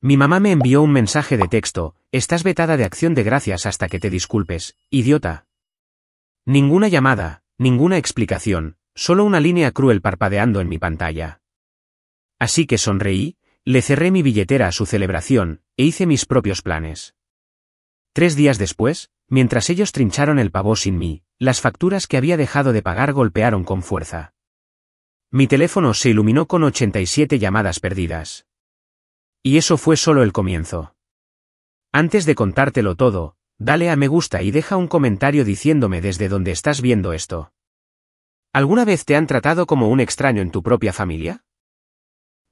Mi mamá me envió un mensaje de texto: estás vetada de Acción de Gracias hasta que te disculpes, idiota. Ninguna llamada, ninguna explicación, solo una línea cruel parpadeando en mi pantalla. Así que sonreí, le cerré mi billetera a su celebración, e hice mis propios planes. 3 días después, mientras ellos trincharon el pavo sin mí, las facturas que había dejado de pagar golpearon con fuerza. Mi teléfono se iluminó con 87 llamadas perdidas. Y eso fue solo el comienzo. Antes de contártelo todo, dale a me gusta y deja un comentario diciéndome desde dónde estás viendo esto. ¿Alguna vez te han tratado como un extraño en tu propia familia?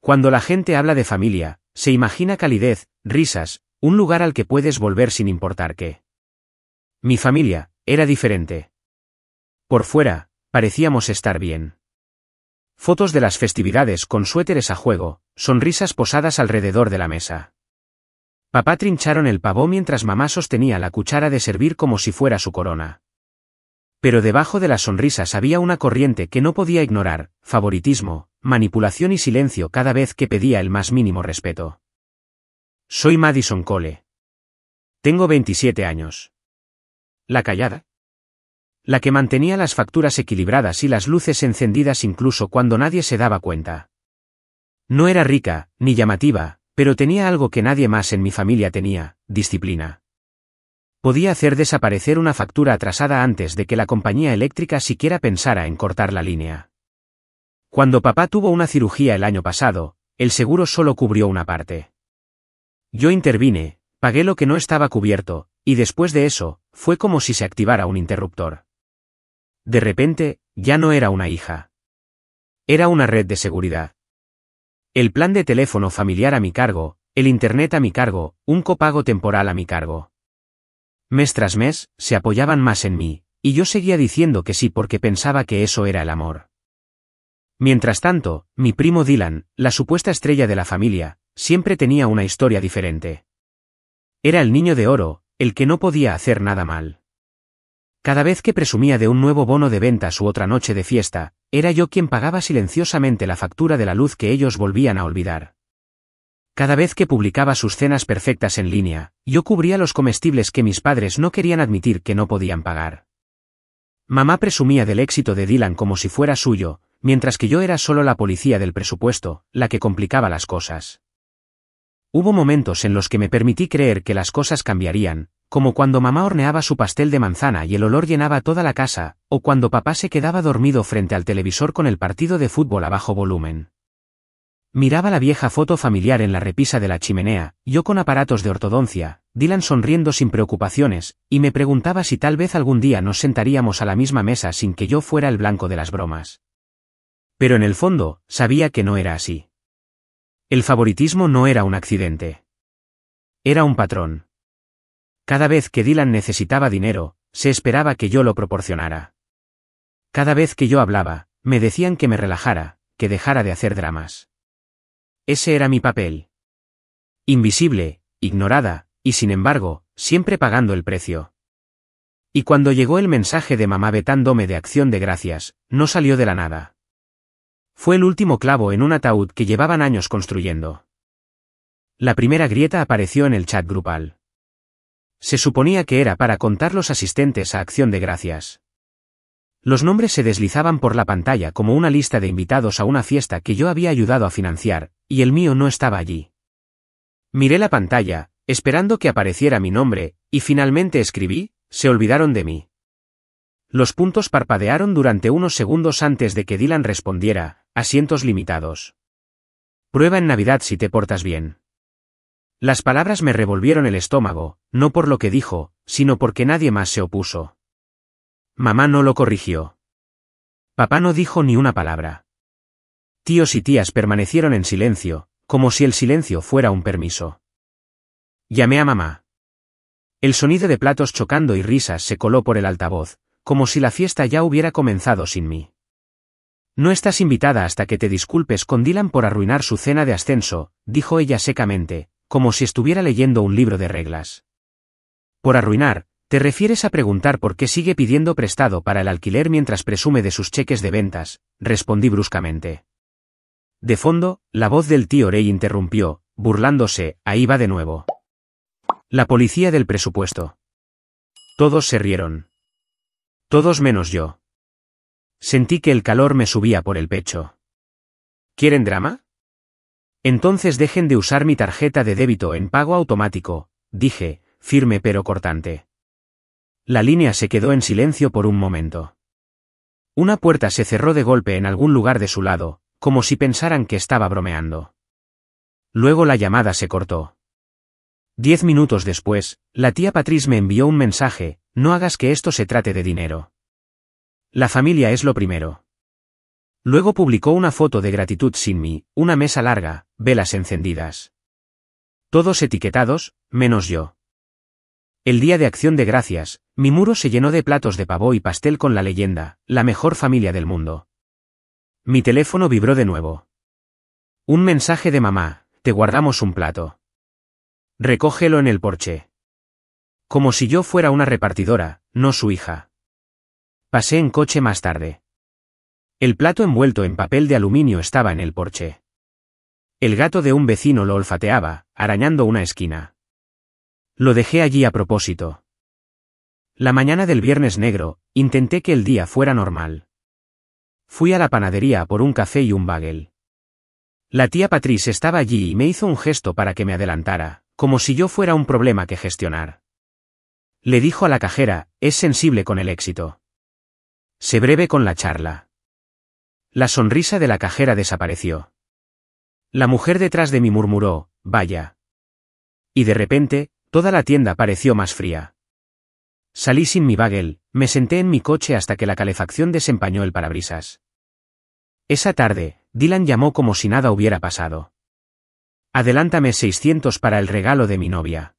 Cuando la gente habla de familia, se imagina calidez, risas, un lugar al que puedes volver sin importar qué. Mi familia era diferente. Por fuera, parecíamos estar bien. Fotos de las festividades con suéteres a juego, sonrisas posadas alrededor de la mesa. Papá trincharon el pavo mientras mamá sostenía la cuchara de servir como si fuera su corona. Pero debajo de las sonrisas había una corriente que no podía ignorar: favoritismo, manipulación y silencio cada vez que pedía el más mínimo respeto. Soy Madison Cole. Tengo 27 años. ¿La callada? La que mantenía las facturas equilibradas y las luces encendidas incluso cuando nadie se daba cuenta. No era rica, ni llamativa, pero tenía algo que nadie más en mi familia tenía: disciplina. Podía hacer desaparecer una factura atrasada antes de que la compañía eléctrica siquiera pensara en cortar la línea. Cuando papá tuvo una cirugía el año pasado, el seguro solo cubrió una parte. Yo intervine, pagué lo que no estaba cubierto, y después de eso, fue como si se activara un interruptor. De repente, ya no era una hija. Era una red de seguridad. El plan de teléfono familiar a mi cargo, el internet a mi cargo, un copago temporal a mi cargo. Mes tras mes, se apoyaban más en mí, y yo seguía diciendo que sí porque pensaba que eso era el amor. Mientras tanto, mi primo Dylan, la supuesta estrella de la familia, siempre tenía una historia diferente. Era el niño de oro, el que no podía hacer nada mal. Cada vez que presumía de un nuevo bono de ventas u otra noche de fiesta, era yo quien pagaba silenciosamente la factura de la luz que ellos volvían a olvidar. Cada vez que publicaba sus cenas perfectas en línea, yo cubría los comestibles que mis padres no querían admitir que no podían pagar. Mamá presumía del éxito de Dylan como si fuera suyo, mientras que yo era solo la policía del presupuesto, la que complicaba las cosas. Hubo momentos en los que me permití creer que las cosas cambiarían, como cuando mamá horneaba su pastel de manzana y el olor llenaba toda la casa, o cuando papá se quedaba dormido frente al televisor con el partido de fútbol a bajo volumen. Miraba la vieja foto familiar en la repisa de la chimenea, yo con aparatos de ortodoncia, Dylan sonriendo sin preocupaciones, y me preguntaba si tal vez algún día nos sentaríamos a la misma mesa sin que yo fuera el blanco de las bromas. Pero en el fondo, sabía que no era así. El favoritismo no era un accidente. Era un patrón. Cada vez que Dylan necesitaba dinero, se esperaba que yo lo proporcionara. Cada vez que yo hablaba, me decían que me relajara, que dejara de hacer dramas. Ese era mi papel. Invisible, ignorada, y sin embargo, siempre pagando el precio. Y cuando llegó el mensaje de mamá vetándome de Acción de Gracias, no salió de la nada. Fue el último clavo en un ataúd que llevaban años construyendo. La primera grieta apareció en el chat grupal. Se suponía que era para contar los asistentes a Acción de Gracias. Los nombres se deslizaban por la pantalla como una lista de invitados a una fiesta que yo había ayudado a financiar, y el mío no estaba allí. Miré la pantalla, esperando que apareciera mi nombre, y finalmente escribí: se olvidaron de mí. Los puntos parpadearon durante unos segundos antes de que Dylan respondiera: asientos limitados. Prueba en Navidad si te portas bien. Las palabras me revolvieron el estómago, no por lo que dijo, sino porque nadie más se opuso. Mamá no lo corrigió. Papá no dijo ni una palabra. Tíos y tías permanecieron en silencio, como si el silencio fuera un permiso. Llamé a mamá. El sonido de platos chocando y risas se coló por el altavoz, como si la fiesta ya hubiera comenzado sin mí. No estás invitada hasta que te disculpes con Dylan por arruinar su cena de ascenso, dijo ella secamente, como si estuviera leyendo un libro de reglas. Por arruinar, ¿te refieres a preguntar por qué sigue pidiendo prestado para el alquiler mientras presume de sus cheques de ventas?, respondí bruscamente. De fondo, la voz del tío Ray interrumpió: burlándose, ahí va de nuevo. La policía del presupuesto. Todos se rieron. Todos menos yo. Sentí que el calor me subía por el pecho. ¿Quieren drama? Entonces dejen de usar mi tarjeta de débito en pago automático, dije, firme pero cortante. La línea se quedó en silencio por un momento. Una puerta se cerró de golpe en algún lugar de su lado, como si pensaran que estaba bromeando. Luego la llamada se cortó. 10 minutos después, la tía Patrice me envió un mensaje: no hagas que esto se trate de dinero. La familia es lo primero. Luego publicó una foto de gratitud sin mí, una mesa larga, velas encendidas. Todos etiquetados, menos yo. El día de Acción de Gracias, mi muro se llenó de platos de pavó y pastel con la leyenda: la mejor familia del mundo. Mi teléfono vibró de nuevo. Un mensaje de mamá: te guardamos un plato. Recógelo en el porche. Como si yo fuera una repartidora, no su hija. Pasé en coche más tarde. El plato envuelto en papel de aluminio estaba en el porche. El gato de un vecino lo olfateaba, arañando una esquina. Lo dejé allí a propósito. La mañana del Viernes Negro, intenté que el día fuera normal. Fui a la panadería por un café y un bagel. La tía Patrice estaba allí y me hizo un gesto para que me adelantara, como si yo fuera un problema que gestionar. Le dijo a la cajera: es sensible con el éxito. Sé breve con la charla. La sonrisa de la cajera desapareció. La mujer detrás de mí murmuró: vaya. Y de repente, toda la tienda pareció más fría. Salí sin mi bagel, me senté en mi coche hasta que la calefacción desempañó el parabrisas. Esa tarde, Dylan llamó como si nada hubiera pasado. Adelántame 600 para el regalo de mi novia.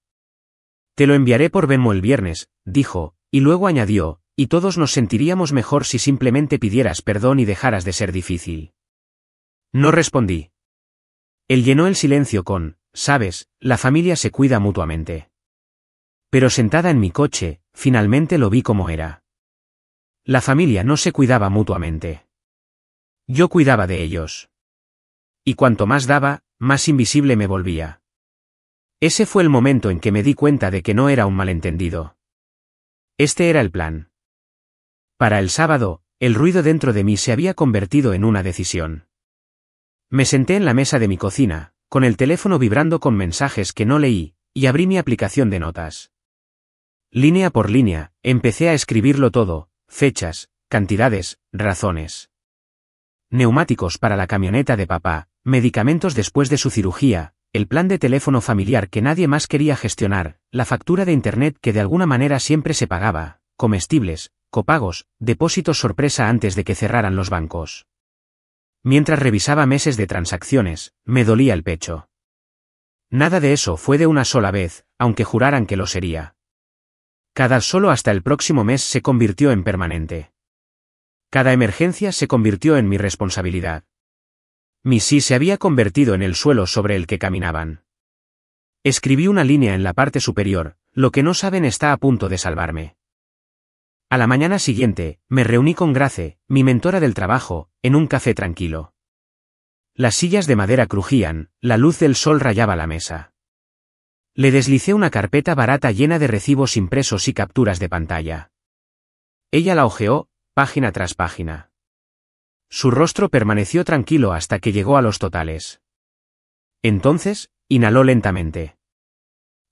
Te lo enviaré por Venmo el viernes, dijo, y luego añadió: y todos nos sentiríamos mejor si simplemente pidieras perdón y dejaras de ser difícil. No respondí. Él llenó el silencio con: sabes, la familia se cuida mutuamente. Pero sentada en mi coche, finalmente lo vi como era. La familia no se cuidaba mutuamente. Yo cuidaba de ellos. Y cuanto más daba, más invisible me volvía. Ese fue el momento en que me di cuenta de que no era un malentendido. Este era el plan. Para el sábado, el ruido dentro de mí se había convertido en una decisión. Me senté en la mesa de mi cocina, con el teléfono vibrando con mensajes que no leí, y abrí mi aplicación de notas. Línea por línea, empecé a escribirlo todo: fechas, cantidades, razones. Neumáticos para la camioneta de papá, medicamentos después de su cirugía, el plan de teléfono familiar que nadie más quería gestionar, la factura de internet que de alguna manera siempre se pagaba, comestibles, copagos, depósitos sorpresa antes de que cerraran los bancos. Mientras revisaba meses de transacciones, me dolía el pecho. Nada de eso fue de una sola vez, aunque juraran que lo sería. Cada solo hasta el próximo mes se convirtió en permanente. Cada emergencia se convirtió en mi responsabilidad. Mi sí se había convertido en el suelo sobre el que caminaban. Escribí una línea en la parte superior: lo que no saben está a punto de salvarme. A la mañana siguiente, me reuní con Grace, mi mentora del trabajo, en un café tranquilo. Las sillas de madera crujían, la luz del sol rayaba la mesa. Le deslicé una carpeta barata llena de recibos impresos y capturas de pantalla. Ella la hojeó, página tras página. Su rostro permaneció tranquilo hasta que llegó a los totales. Entonces, inhaló lentamente.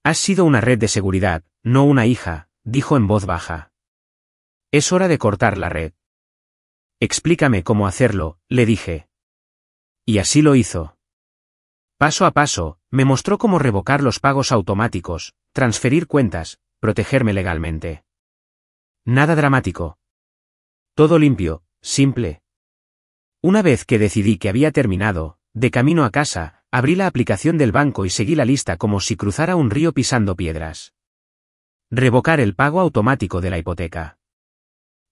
Has sido una red de seguridad, no una hija, dijo en voz baja. Es hora de cortar la red. Explícame cómo hacerlo, le dije. Y así lo hizo. Paso a paso, me mostró cómo revocar los pagos automáticos, transferir cuentas, protegerme legalmente. Nada dramático. Todo limpio, simple. Una vez que decidí que había terminado, de camino a casa, abrí la aplicación del banco y seguí la lista como si cruzara un río pisando piedras. Revocar el pago automático de la hipoteca.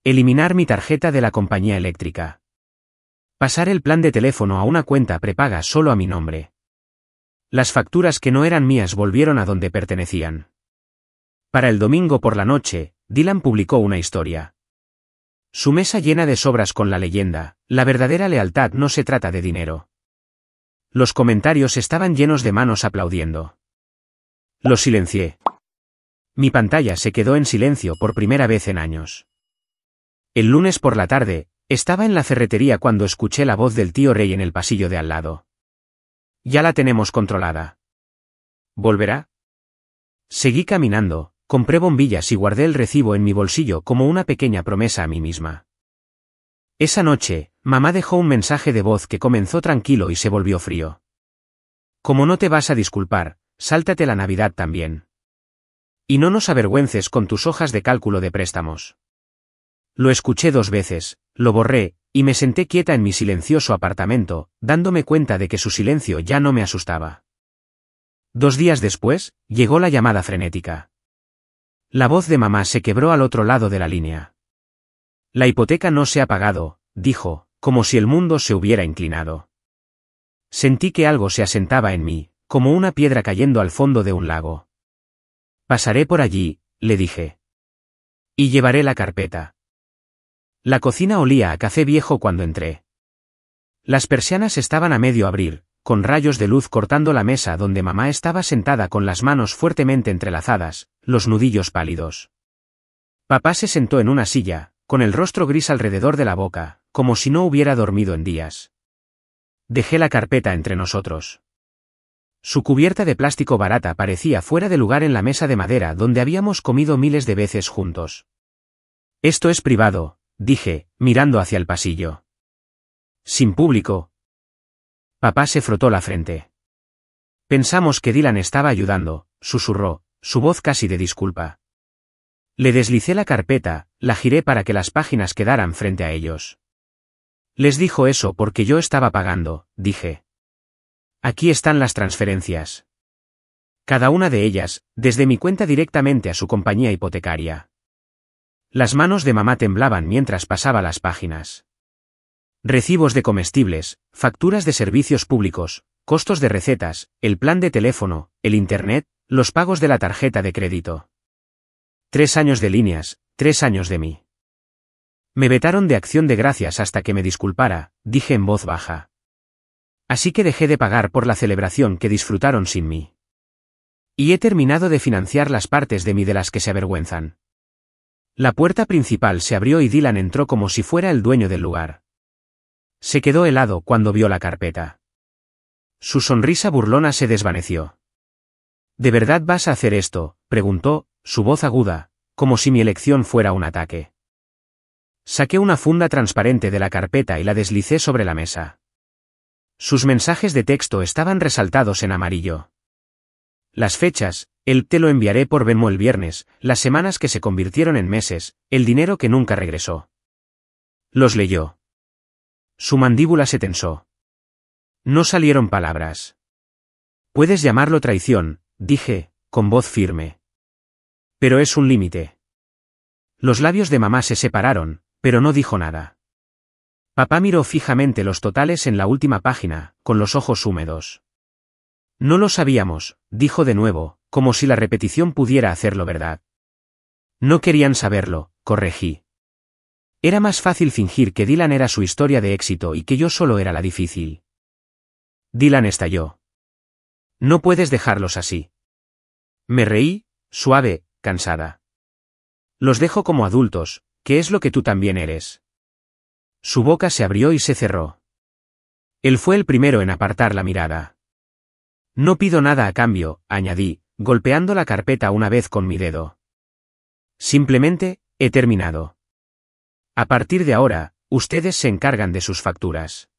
Eliminar mi tarjeta de la compañía eléctrica. Pasar el plan de teléfono a una cuenta prepaga solo a mi nombre. Las facturas que no eran mías volvieron a donde pertenecían. Para el domingo por la noche, Dylan publicó una historia. Su mesa llena de sobras con la leyenda: la verdadera lealtad no se trata de dinero. Los comentarios estaban llenos de manos aplaudiendo. Lo silencié. Mi pantalla se quedó en silencio por primera vez en años. El lunes por la tarde, estaba en la ferretería cuando escuché la voz del tío Ray en el pasillo de al lado. Ya la tenemos controlada. ¿Volverá? Seguí caminando, compré bombillas y guardé el recibo en mi bolsillo como una pequeña promesa a mí misma. Esa noche, mamá dejó un mensaje de voz que comenzó tranquilo y se volvió frío. Como no te vas a disculpar, sáltate la Navidad también. Y no nos avergüences con tus hojas de cálculo de préstamos. Lo escuché 2 veces, lo borré, y me senté quieta en mi silencioso apartamento, dándome cuenta de que su silencio ya no me asustaba. 2 días después, llegó la llamada frenética. La voz de mamá se quebró al otro lado de la línea. La hipoteca no se ha pagado, dijo, como si el mundo se hubiera inclinado. Sentí que algo se asentaba en mí, como una piedra cayendo al fondo de un lago. Pasaré por allí, le dije. Y llevaré la carpeta. La cocina olía a café viejo cuando entré. Las persianas estaban a medio abrir, con rayos de luz cortando la mesa donde mamá estaba sentada con las manos fuertemente entrelazadas, los nudillos pálidos. Papá se sentó en una silla, con el rostro gris alrededor de la boca, como si no hubiera dormido en días. Dejé la carpeta entre nosotros. Su cubierta de plástico barata parecía fuera de lugar en la mesa de madera donde habíamos comido miles de veces juntos. Esto es privado, dije, mirando hacia el pasillo. Sin público. Papá se frotó la frente. Pensamos que Dylan estaba ayudando, susurró, su voz casi de disculpa. Le deslicé la carpeta, la giré para que las páginas quedaran frente a ellos. Les dijo eso porque yo estaba pagando, dije. Aquí están las transferencias. Cada una de ellas, desde mi cuenta directamente a su compañía hipotecaria. Las manos de mamá temblaban mientras pasaba las páginas. Recibos de comestibles, facturas de servicios públicos, costos de recetas, el plan de teléfono, el internet, los pagos de la tarjeta de crédito. 3 años de líneas, 3 años de mí. Me vetaron de Acción de Gracias hasta que me disculpara, dije en voz baja. Así que dejé de pagar por la celebración que disfrutaron sin mí. Y he terminado de financiar las partes de mí de las que se avergüenzan. La puerta principal se abrió y Dylan entró como si fuera el dueño del lugar. Se quedó helado cuando vio la carpeta. Su sonrisa burlona se desvaneció. ¿De verdad vas a hacer esto?, preguntó, su voz aguda, como si mi elección fuera un ataque. Saqué una funda transparente de la carpeta y la deslicé sobre la mesa. Sus mensajes de texto estaban resaltados en amarillo. Las fechas, el te lo enviaré por Venmo el viernes, las semanas que se convirtieron en meses, el dinero que nunca regresó. Los leyó. Su mandíbula se tensó. No salieron palabras. Puedes llamarlo traición, dije, con voz firme. Pero es un límite. Los labios de mamá se separaron, pero no dijo nada. Papá miró fijamente los totales en la última página, con los ojos húmedos. No lo sabíamos, dijo de nuevo, como si la repetición pudiera hacerlo verdad. No querían saberlo, corregí. Era más fácil fingir que Dylan era su historia de éxito y que yo solo era la difícil. Dylan estalló. No puedes dejarlos así. Me reí, suave, cansada. Los dejo como adultos, que es lo que tú también eres. Su boca se abrió y se cerró. Él fue el primero en apartar la mirada. No pido nada a cambio, añadí, golpeando la carpeta una vez con mi dedo. Simplemente, he terminado. A partir de ahora, ustedes se encargan de sus facturas.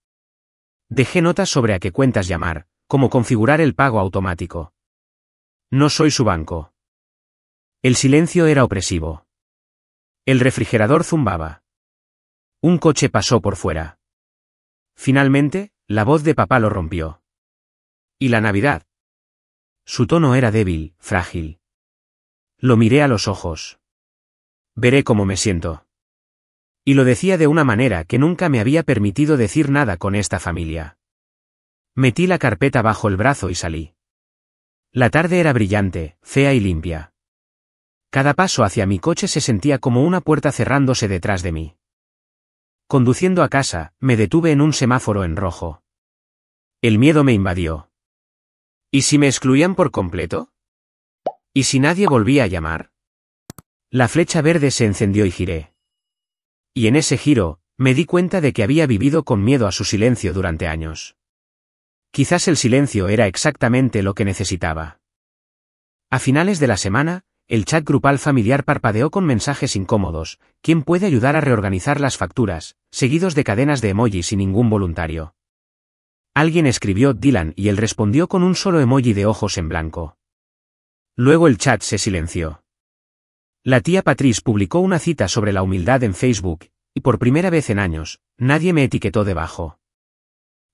Dejé notas sobre a qué cuentas llamar, cómo configurar el pago automático. No soy su banco. El silencio era opresivo. El refrigerador zumbaba. Un coche pasó por fuera. Finalmente, la voz de papá lo rompió. ¿Y la Navidad? Su tono era débil, frágil. Lo miré a los ojos. Veré cómo me siento. Y lo decía de una manera que nunca me había permitido decir nada con esta familia. Metí la carpeta bajo el brazo y salí. La tarde era brillante, fea y limpia. Cada paso hacia mi coche se sentía como una puerta cerrándose detrás de mí. Conduciendo a casa, me detuve en un semáforo en rojo. El miedo me invadió. ¿Y si me excluían por completo? ¿Y si nadie volvía a llamar? La flecha verde se encendió y giré. Y en ese giro, me di cuenta de que había vivido con miedo a su silencio durante años. Quizás el silencio era exactamente lo que necesitaba. A finales de la semana, el chat grupal familiar parpadeó con mensajes incómodos. ¿Quién puede ayudar a reorganizar las facturas?, seguidos de cadenas de emojis sin ningún voluntario. Alguien escribió Dylan y él respondió con un solo emoji de ojos en blanco. Luego el chat se silenció. La tía Patrice publicó una cita sobre la humildad en Facebook, y por primera vez en años, nadie me etiquetó debajo.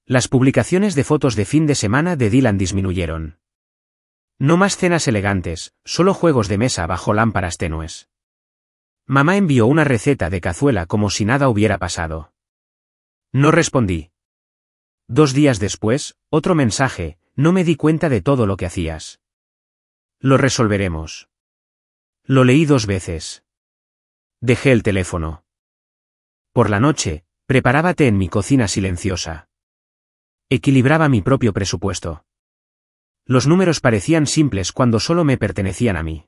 Las publicaciones de fotos de fin de semana de Dylan disminuyeron. No más cenas elegantes, solo juegos de mesa bajo lámparas tenues. Mamá envió una receta de cazuela como si nada hubiera pasado. No respondí. 2 días después, otro mensaje: no me di cuenta de todo lo que hacías. Lo resolveremos. Lo leí 2 veces. Dejé el teléfono. Por la noche, preparaba té en mi cocina silenciosa. Equilibraba mi propio presupuesto. Los números parecían simples cuando solo me pertenecían a mí.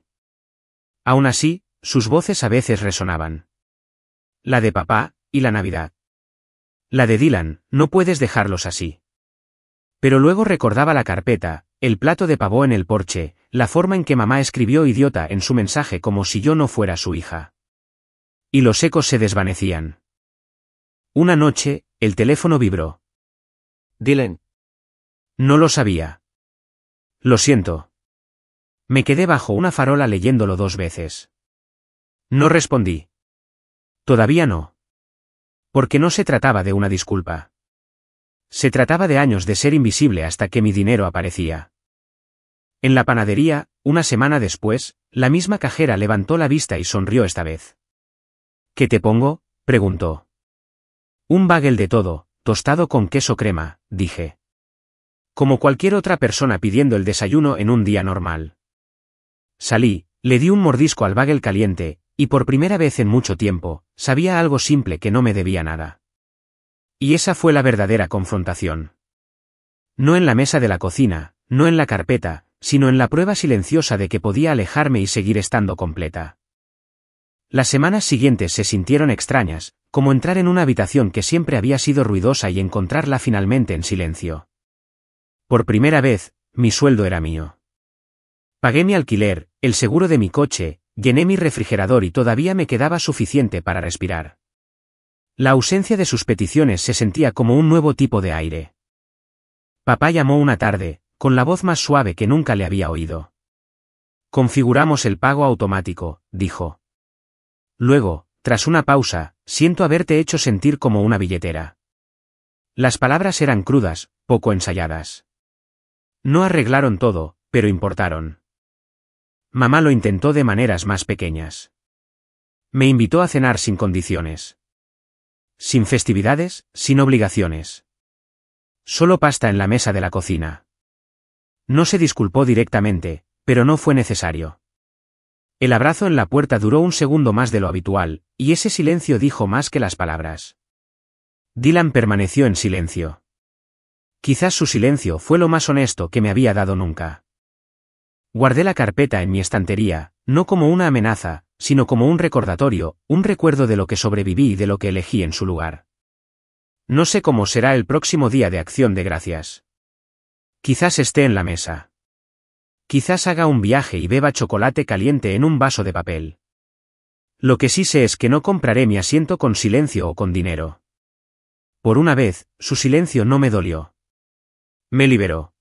Aún así, sus voces a veces resonaban. La de papá, y la Navidad. La de Dylan: no puedes dejarlos así. Pero luego recordaba la carpeta, el plato de pavó en el porche, la forma en que mamá escribió idiota en su mensaje como si yo no fuera su hija. Y los ecos se desvanecían. Una noche, el teléfono vibró. Dylan. No lo sabía. Lo siento. Me quedé bajo una farola leyéndolo 2 veces. No respondí. Todavía no. Porque no se trataba de una disculpa. Se trataba de años de ser invisible hasta que mi dinero aparecía. En la panadería, una semana después, la misma cajera levantó la vista y sonrió esta vez. ¿Qué te pongo?, preguntó. Un bagel de todo, tostado con queso crema, dije. Como cualquier otra persona pidiendo el desayuno en un día normal. Salí, le di un mordisco al bagel caliente, y por primera vez en mucho tiempo, sabía algo simple que no me debía nada. Y esa fue la verdadera confrontación. No en la mesa de la cocina, no en la carpeta, sino en la prueba silenciosa de que podía alejarme y seguir estando completa. Las semanas siguientes se sintieron extrañas, como entrar en una habitación que siempre había sido ruidosa y encontrarla finalmente en silencio. Por primera vez, mi sueldo era mío. Pagué mi alquiler, el seguro de mi coche, llené mi refrigerador y todavía me quedaba suficiente para respirar. La ausencia de sus peticiones se sentía como un nuevo tipo de aire. Papá llamó una tarde, con la voz más suave que nunca le había oído. Configuramos el pago automático, dijo. Luego, tras una pausa: siento haberte hecho sentir como una billetera. Las palabras eran crudas, poco ensayadas. No arreglaron todo, pero importaron. Mamá lo intentó de maneras más pequeñas. Me invitó a cenar sin condiciones. Sin festividades, sin obligaciones. Solo pasta en la mesa de la cocina. No se disculpó directamente, pero no fue necesario. El abrazo en la puerta duró un segundo más de lo habitual, y ese silencio dijo más que las palabras. Dylan permaneció en silencio. Quizás su silencio fue lo más honesto que me había dado nunca. Guardé la carpeta en mi estantería, no como una amenaza, sino como un recordatorio, un recuerdo de lo que sobreviví y de lo que elegí en su lugar. No sé cómo será el próximo día de Acción de Gracias. Quizás esté en la mesa. Quizás haga un viaje y beba chocolate caliente en un vaso de papel. Lo que sí sé es que no compraré mi asiento con silencio o con dinero. Por una vez, su silencio no me dolió. Me liberó.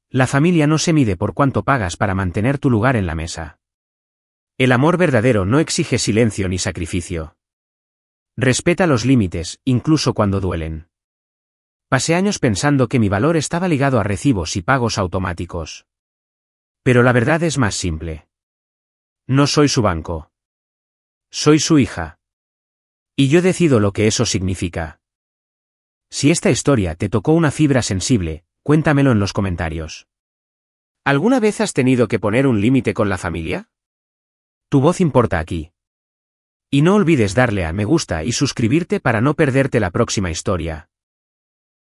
La familia no se mide por cuánto pagas para mantener tu lugar en la mesa. El amor verdadero no exige silencio ni sacrificio. Respeta los límites, incluso cuando duelen. Pasé años pensando que mi valor estaba ligado a recibos y pagos automáticos. Pero la verdad es más simple. No soy su banco. Soy su hija. Y yo decido lo que eso significa. Si esta historia te tocó una fibra sensible, cuéntamelo en los comentarios. ¿Alguna vez has tenido que poner un límite con la familia? Tu voz importa aquí. Y no olvides darle a me gusta y suscribirte para no perderte la próxima historia.